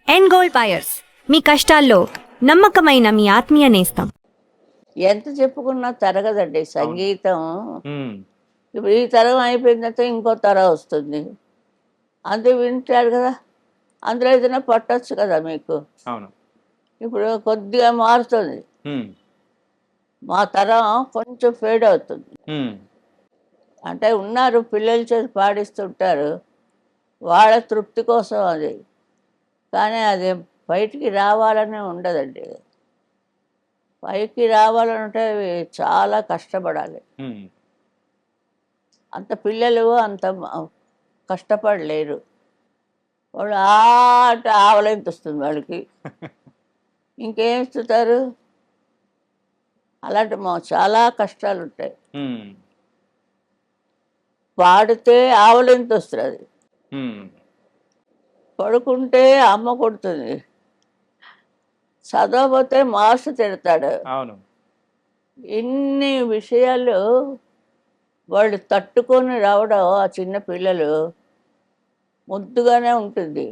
End gold buyers మీ కష్టాల్లో నమ్మకమైన మీ ఆత్మీయ నేస్తం. ఎంత చెప్పుకున్నా తరగదండి సంగీతం. ఉమ్, ఇప్పుడు ఈ తరం అయిపోయిన తర్వాత ఇంకో తరం వస్తుంది, అంతే వింటాడు కదా, అందులో ఏదైనా పట్టొచ్చు కదా మీకు. అవును. ఇప్పుడు కొద్దిగా మారుతుంది, ఉమ్, మా తరం కొంచెం ఫేడ్ అవుతుంది. ఉమ్, అంటే ఉన్నారు పిల్లల చేతి పాడిస్తుంటారు, వాళ్ళ తృప్తి కోసం అది, కానీ అది బయటికి రావాలని ఉండదండి. పైకి రావాలంటే చాలా కష్టపడాలి. ఉమ్, అంత పిల్లలు అంత కష్టపడలేరు. వాళ్ళు అంటే ఆవలింత వస్తుంది వాళ్ళకి, ఇంకేం ఇస్తుంటారు. అలాంటి చాలా కష్టాలు ఉంటాయి. ఉమ్, పాడితే ఆవలింత వస్తుంది, ఉమ్, పడుకుంటే అమ్మ కొడుతుంది, చదవకపోతే మాస్టర్ తిడతాడు. అవును. ఇన్ని విషయాలు వాళ్ళు తట్టుకొని రావడం ఆ చిన్న పిల్లలు ముద్దుగానే ఉంటుంది,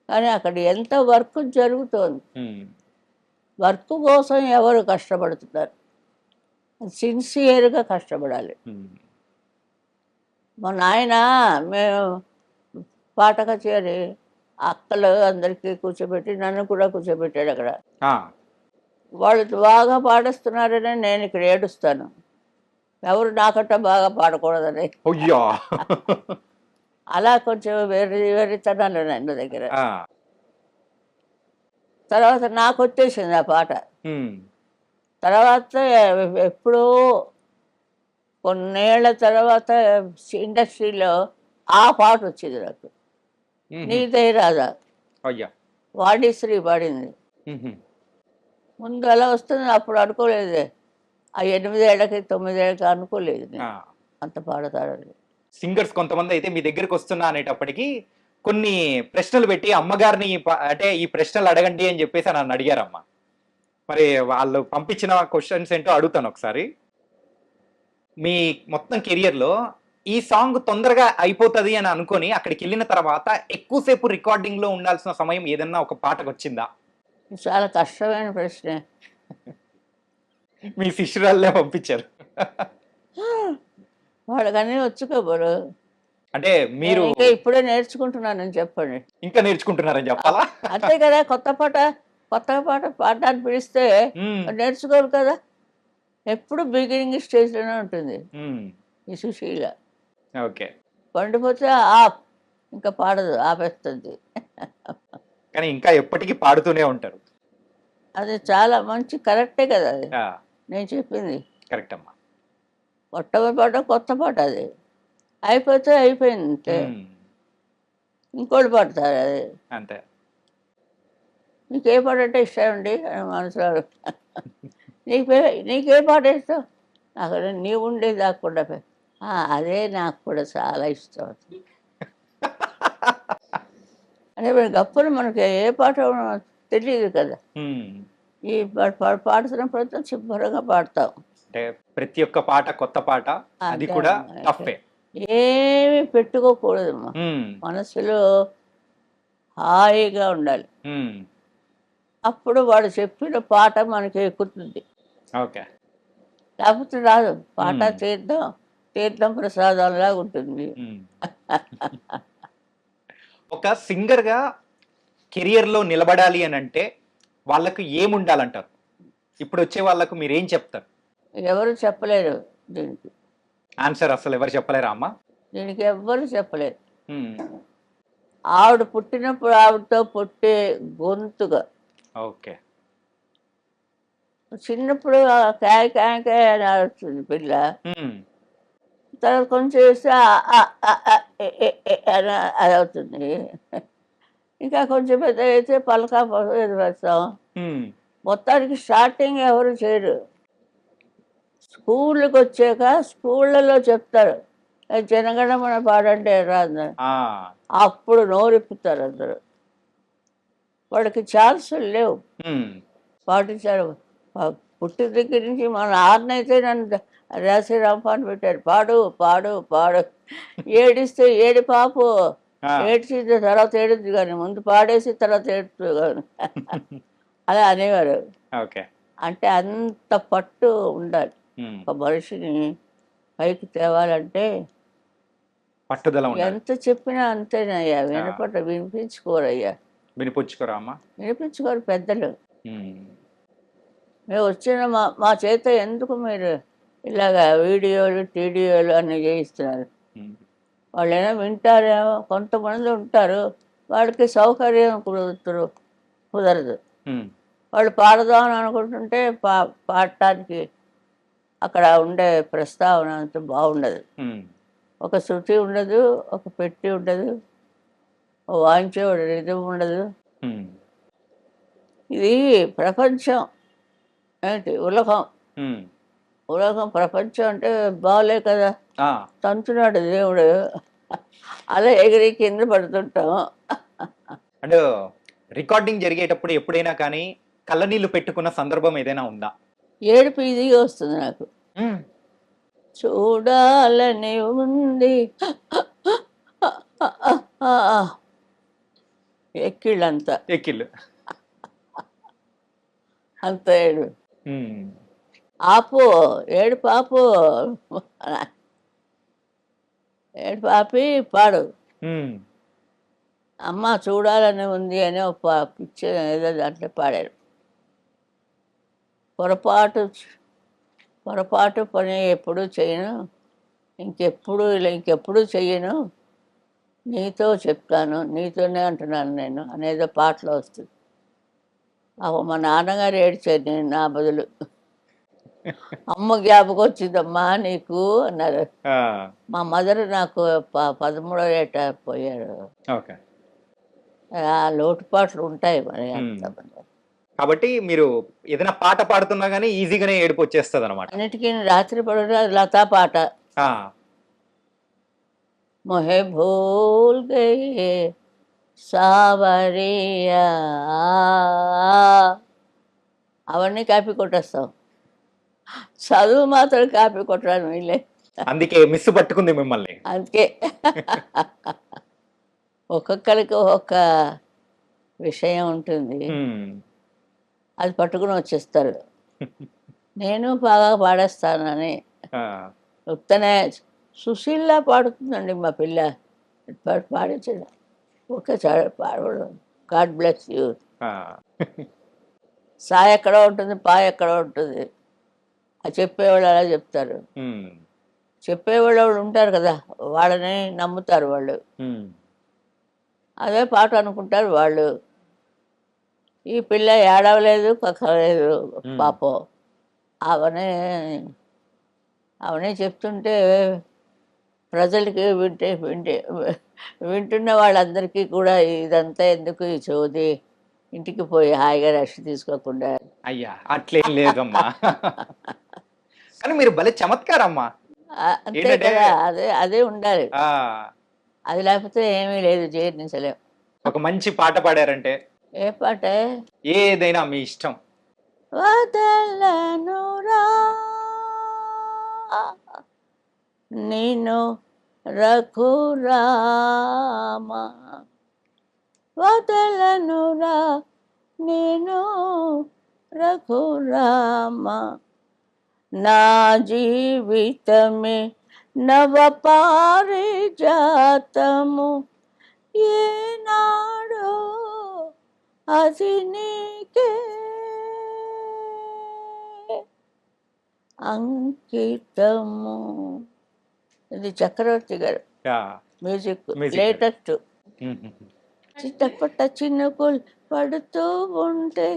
కానీ అక్కడ ఎంత వర్క్ జరుగుతోంది. ఉమ్, వర్క్ కోసం ఎవరు కష్టపడుతున్నారు, సిన్సియర్గా కష్టపడాలి. ఉమ్, మా నాయన మేము పాట కచేరి అక్కలు అందరికీ కూర్చోబెట్టి నన్ను కూడా కూర్చోబెట్టాడు అక్కడ. ఆ, వాళ్ళు బాగా పాడిస్తున్నారని నేను ఇక్కడ ఏడుస్తాను, ఎవరు నాకంటే బాగా పాడకూడదని. అయ్యో. అలా కొంచెం వెర్రితనాలు నన్ను దగ్గర. ఆ, తర్వాత నాకు వచ్చేసింది ఆ పాట. ఉమ్, తర్వాత ఎప్పుడో కొన్నేళ్ల తర్వాత ఇండస్ట్రీలో ఆ పాట వచ్చింది నాకు, ఉహు, నీదే రాదా, అయ్యా. వాణిశ్రీ పాడింది. ఉహు, ముందు అలా వస్తుంది, అప్పుడు అనుకోలేదు, ఆ 8 ఏళ్ళకి 9 ఏళ్ళకి అనుకోలేదు నేను ఆ. అంత పాడతాడని. సింగర్స్ కొంతమంది అయితే మీ దగ్గరికి వస్తున్నా అనేటప్పటికి కొన్ని ప్రశ్నలు పెట్టి అమ్మగారిని అంటే ఈ ప్రశ్నలు అడగండి అని చెప్పేసి నన్ను అడిగారమ్మా. మరి వాళ్ళు పంపించిన క్వశ్చన్స్ ఏంటో అడుగుతాను ఒకసారి. మీ మొత్తం కెరియర్ లో ఈ సాంగ్ తొందరగా అయిపోతుంది అని అనుకొని అక్కడికి వెళ్ళిన తర్వాత ఎక్కువసేపు రికార్డింగ్ లో ఉండాల్సిన సమయం ఏదన్నా ఒక పాటకు వచ్చిందా? చాలా కష్టమైన ప్రశ్న. మీ శిష్యురాల్లే పంపించారు. వాళ్ళకన్నీ వచ్చుకోబోరు, అంటే మీరు ఇంకా ఇప్పుడే నేర్చుకుంటున్నానని చెప్పండి. ఇంకా నేర్చుకుంటున్నారని చెప్పాలా? అంతే కదా, కొత్త పాట పాడడానికి పిలిస్తే ఉమ్, నేర్చుకోరు కదా. ఎప్పుడు బిగినింగ్ స్టేజ్లోనే ఉంటుంది ఉమ్, ఈ సుశీల. ఓకే. పండిపోతే ఆఫ్, ఇంకా పాడదు, ఆపేస్తుంది. కానీ ఇంకా ఎప్పటికీ పాడుతూనే ఉంటారు. అది చాలా మంచి కరెక్టే కదా అది ఆ, నేను చెప్పింది. కరెక్ట్ అమ్మా. మొట్టమొదటి పాట కొత్త పాట, అది అయిపోతే అయిపోయింది అంతే, ఉమ్, ఇంకోటి పాడతారు అది. అంతే. నీకే పాట అంటే ఇష్టం అండి అని మనసులో నీకే పాట ఇష్టం, నాకు నీవు ఉండేది దాక్కుండా అదే నాకు కూడా చాలా ఇష్టం. అంటే గప్పులు మనకి ఏ పాట తెలియదు కదా, ఉమ్, ఈ పాడుతున్నప్పుడు శుభ్రంగా పాడతాం. అంటే ప్రతి ఒక్క పాట కొత్త పాట, అది అంతే కూడా అమ్మా. టఫే. ఏమి పెట్టుకోకూడదమ్మా, ఉమ్, మనసులో హాయిగా ఉండాలి, ఉమ్, అప్పుడు వాడు చెప్పిన పాట మనకి ఎక్కుతుంది, ఓకే. లేకపోతే రాదు. పాట మ్మ్. తీర్థం ప్రసాదంలా ఉంటుంది. ఉమ్. ఒక సింగర్ గా కెరియర్ లో నిలబడాలి అని అంటే వాళ్ళకు ఏముండాలంటారు? ఇప్పుడు వచ్చే వాళ్ళకు మీరు ఏం చెప్తారు? ఎవరు చెప్పలేరు దీనికి, ఆన్సర్ అసలు ఎవరు చెప్పలేరా అమ్మా? దీనికి ఎవ్వరు చెప్పలేరు. ఉమ్, ఆవిడ పుట్టినప్పుడు ఆవిడతో పుట్టే గొంతుగా, ఓకే. చిన్నప్పుడు కాయ కాయ కాయ అని ఆడుతుంది పిల్ల, ఉమ్, తర్వాత కొంచెం వేస్తే అని అది అవుతుంది. ఇంకా కొంచెం పెద్ద అయితే పలకా ఎది వేస్తాం. ఉమ్, మొత్తానికి స్టార్టింగ్ ఎవరు చేయరు, స్కూళ్ళకి వచ్చాక స్కూళ్ళలో చెప్తారు జనగణమన పాడంటే రాదు, ఆ, అప్పుడు నోరెప్పుతారు అందరూ. వాడికి ఛాన్సులు లేవు, ఉమ్, పాటించారు. పుట్టిన దగ్గర నుంచి మా నాన్నైతే నన్ను రాసి రంపాన్ని పెట్టారు, పాడు పాడు పాడు, ఏడిస్తే ఏడి పాపు ఆ. ఏడ్చిద్ది తర్వాత ఏడుద్ది కానీ ముందు పాడేసి తర్వాత ఏడుతుంది కానీ అలా అనేవారు. ఓకే. అంటే అంత పట్టు ఉండాలి ఒక మనిషిని పైకి తేవాలంటే. పట్టుదల ఉండాలి. ఎంత చెప్పినా అంతేనయ్యా, వినిపించుకోరయ్యా, వినిపుచ్చుకోరా అమ్మ. వినిపించుకోరు పెద్దలు. మేము వచ్చిన మా చేత ఎందుకు మీరు ఇలాగా వీడియోలు టీడియోలు అన్నీ చేయిస్తున్నారు? వాళ్ళు ఏమో వింటారేమో, కొంతమంది ఉంటారు వాళ్ళకి సౌకర్యం కుదరదు. వాళ్ళు పాడదామని అనుకుంటుంటే పాడటానికి అక్కడ ఉండే ప్రస్తావన అంత బాగుండదు. ఒక శృతి ఉండదు, ఒక పెట్టి ఉండదు, వాయించే రిధం ఉండదు. ఇది ప్రపంచం ఏంటి ఉలకం. ఉలకం ప్రపంచం అంటే బాగాలే కదా, తంతున్నాడు దేవుడు, అలా ఎగిరి కింద పడుతుంటాం. అంటే రికార్డింగ్ జరిగేటప్పుడు ఎప్పుడైనా కానీ కళ్ళనీళ్ళు పెట్టుకున్న సందర్భం ఏదైనా ఉందా? ఏడుపు ఇదిగా వస్తుంది నాకు. చూడాలని ఉంది ఎక్కిళ్ళంతా ఎక్కిళ్ళు అంత ఏడు. ఆపు ఏడుపు ఆపు, ఏడుపు ఆపి పాడు. అమ్మ చూడాలని ఉంది అని ఒక పిక్చర్ ఏదో దాంట్లో పాడారు. పొరపాటు పని ఎప్పుడు చేయను, ఇంకెప్పుడు చెయ్యను, నీతో చెప్తాను, నీతోనే అంటున్నాను నేను అనేదో పాటలో వస్తుంది. మా నాన్నగారు ఏడ్చారు నేను నా బదులు. అమ్మ జ్ఞాపకం వచ్చిందమ్మా నీకు అన్నారు. మా మదర్ నాకు 13వ ఏట పోయారు. లోటుపాట్లు ఉంటాయి మరి. కాబట్టి మీరు ఏదైనా పాట పాడుతున్నా గానీ ఈజీగానే ఏడుపు వచ్చేస్తుంది అనమాట. అన్నిటికీ రాత్రి పడ లతా పాట, మొహే భూల్ గయే సావరియా, అవన్నీ కాపీ కొట్టేస్తాం. చదువు మాత్రం కాపీ కొట్టడానికి వీళ్ళే. అందుకే మిస్ పట్టుకుంది మిమ్మల్ని. అందుకే ఒక్కొక్కరికి ఒక్కొక్క విషయం ఉంటుంది, అది పట్టుకుని వచ్చేస్తారు. నేను బాగా పాడేస్తానని. ఉత్తనే సుశీల్లా పాడుతుందండి మా పిల్ల, పాడించడం ఒక్కసారి పాడడం. God bless you. సా ఎక్కడో ఉంటుంది, పా ఎక్కడో ఉంటుంది. అది చెప్పేవాళ్ళు అలా చెప్తారు. చెప్పేవాళ్ళు ఉంటారు కదా, వాళ్ళని నమ్ముతారు వాళ్ళు, అదే పాట అనుకుంటారు వాళ్ళు. ఈ పిల్ల ఏడవలేదు కక్కలేదు పాపం. అవనే చెప్తుంటే ప్రజలకి వింటున్న వాళ్ళందరికీ కూడా ఇదంతా ఎందుకు ఈ చోది, ఇంటికి పోయి హాయిగా రెస్ట్ తీసుకోకుండా. అయ్యా అట్లేం లేదమ్మా. కానీ మీరు భలే చమత్కారమ్మా. అంతే కదా, అదే ఉండాలి. అది లేకపోతే ఏమీ లేదు, జీర్ణించలేం. ఒక మంచి పాట పాడారంటే ఏ పాట? ఏదైనా మీ ఇష్టం. వదలనురా నేను రఘురామ, వదలనురా నేను రఘురామ, నా జీవితమే నవ పారిజాతము, ఏనాడో అది నీకే అంకితము. ఇది చక్రవర్తి గారు మ్యూజిక్, లేటెస్ట్. చిట్టపట్ట చినుకులు పడుతూ ఉంటే,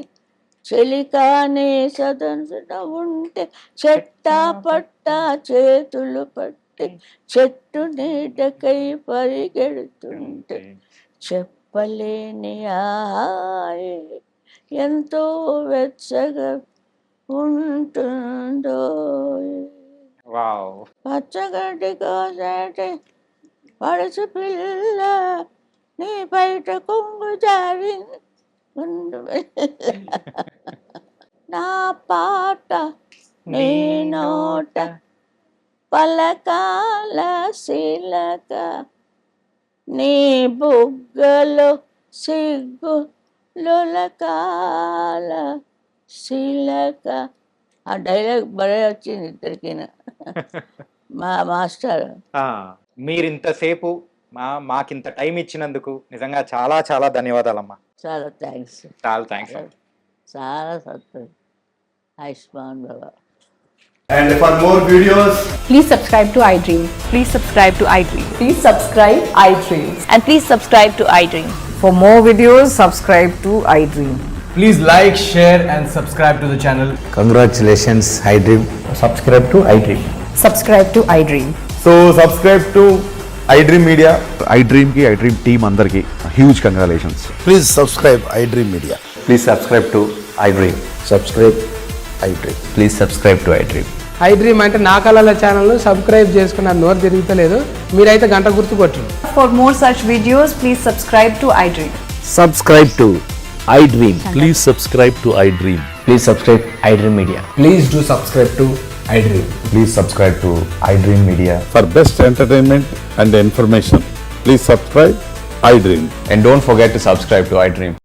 చెలికానే సదన ఉంటే, చెట్టా పట్టా చేతులు పట్టి చెట్టు నీటకై పరిగెడుతుంటే, చెప్పలేని హాయి ఎంతో వెచ్చగా ఉంటుందో. పచ్చగడ్డి కోసేటి పడుచు పిల్ల నీ బయట కొంగు జారి, నా పాట నీ నోట పలకాల శీలక, నీ బుగ్గలో సిగ్గు లొలకాల శిలక. ఆ డైలాగ్ భలే వచ్చింది ఇద్దరికి. మా మాస్టర్ మీరు ఇంతసేపు మాకింత టైం ఇచ్చినందుకు నిజంగా చాలా చాలా ధన్యవాదాలమ్మా. చాలా థ్యాంక్స్, చాలా థ్యాంక్స్. చాలా సంతోషం. ఆయుష్మాన్ బాబా. And for more videos, Please subscribe to iDream. Please subscribe to iDream. Please subscribe iDream. And please subscribe to iDream. For more videos, subscribe to iDream. please like, share and subscribe to the channel. Congratulations, iDream. Subscribe to iDream. Subscribe to iDream. So subscribe to iDream Media. iDream ki iDream team అందరికి huge congratulations. Please subscribe iDream Media. Please subscribe to iDream. Subscribe iDream. Please subscribe to iDream. iDream అంటే నా కళల ఛానల్ను subscribe చేసుకున్న నోరు తిరుగుతలేదు, మీరైతే గంట గుర్తు కొట్టండి. For more such videos, please subscribe to iDream. Subscribe to iDream. Please subscribe to iDream. Please subscribe iDream Media. Please do subscribe to iDream. Please subscribe to iDream Media. For best entertainment and information, please subscribe iDream. And don't forget to subscribe to iDream.